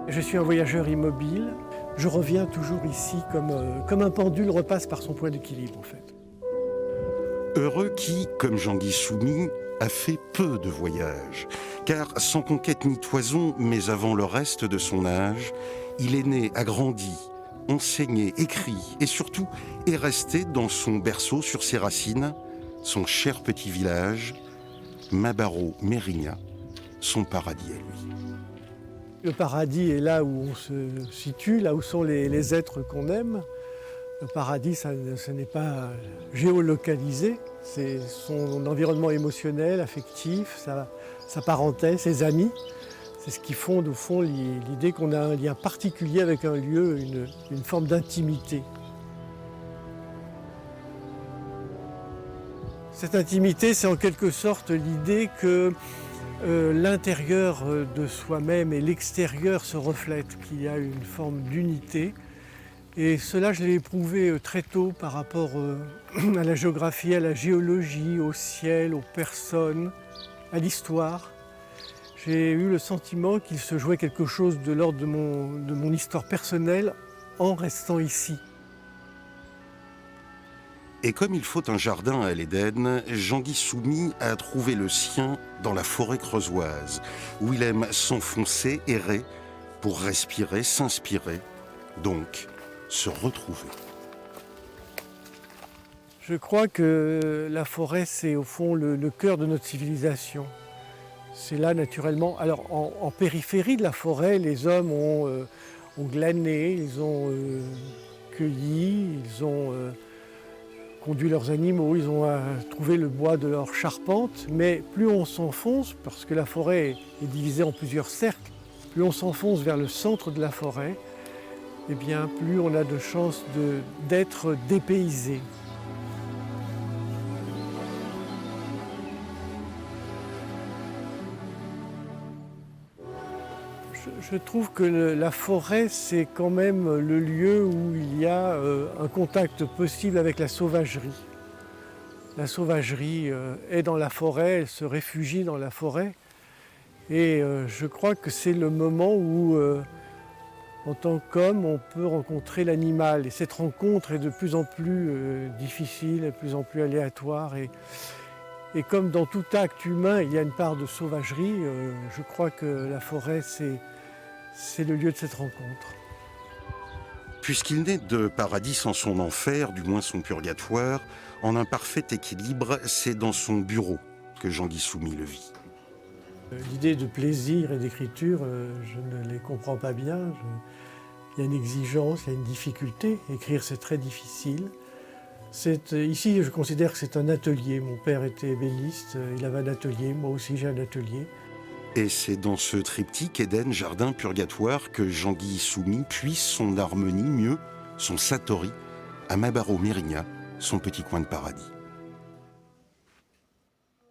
Je suis un voyageur immobile. Je reviens toujours ici comme un pendule repasse par son point d'équilibre en fait. Heureux qui, comme Jean-Guy Soumy, a fait peu de voyages. Car sans conquête ni toison, mais avant le reste de son âge, il est né, a grandi, enseigné, écrit et surtout est resté dans son berceau sur ses racines, son cher petit village, Mabaro-Mérignac, son paradis à lui. Le paradis est là où on se situe, là où sont les êtres qu'on aime. Le paradis, ce n'est pas géolocalisé, c'est son environnement émotionnel, affectif, sa parenté, ses amis. C'est ce qui fonde au fond l'idée qu'on a un lien particulier avec un lieu, une forme d'intimité. Cette intimité, c'est en quelque sorte l'idée que l'intérieur de soi-même et l'extérieur se reflètent, qu'il y a une forme d'unité. Et cela, je l'ai éprouvé très tôt par rapport à la géographie, à la géologie, au ciel, aux personnes, à l'histoire. J'ai eu le sentiment qu'il se jouait quelque chose de l'ordre de mon histoire personnelle en restant ici. Et comme il faut un jardin à l'Éden, Jean-Guy Soumy a trouvé le sien dans la forêt creusoise, où il aime s'enfoncer, errer, pour respirer, s'inspirer, donc se retrouver. Je crois que la forêt, c'est au fond le cœur de notre civilisation. C'est là naturellement. Alors en périphérie de la forêt, les hommes ont glané, ils ont cueilli, ils ont conduit leurs animaux, ils ont trouvé le bois de leur charpente. Mais plus on s'enfonce, parce que la forêt est divisée en plusieurs cercles, plus on s'enfonce vers le centre de la forêt, eh bien plus on a de chances d'être dépaysé. Je trouve que la forêt, c'est quand même le lieu où il y a un contact possible avec la sauvagerie. La sauvagerie est dans la forêt, elle se réfugie dans la forêt. Et je crois que c'est le moment où, en tant qu'homme, on peut rencontrer l'animal. Et cette rencontre est de plus en plus difficile, de plus en plus aléatoire. Et comme dans tout acte humain, il y a une part de sauvagerie, je crois que la forêt, c'est le lieu de cette rencontre. Puisqu'il n'est de paradis sans son enfer, du moins son purgatoire, en un parfait équilibre, c'est dans son bureau que Jean-Guy Soumy le vit. L'idée de plaisir et d'écriture, je ne les comprends pas bien. Il y a une exigence, il y a une difficulté. Écrire, c'est très difficile. Ici, je considère que c'est un atelier. Mon père était ébéniste, il avait un atelier, moi aussi j'ai un atelier. Et c'est dans ce triptyque Éden, Jardin, Purgatoire que Jean-Guy Soumy puise son harmonie, mieux, son satori, à Mabaro-Mérignac, son petit coin de paradis.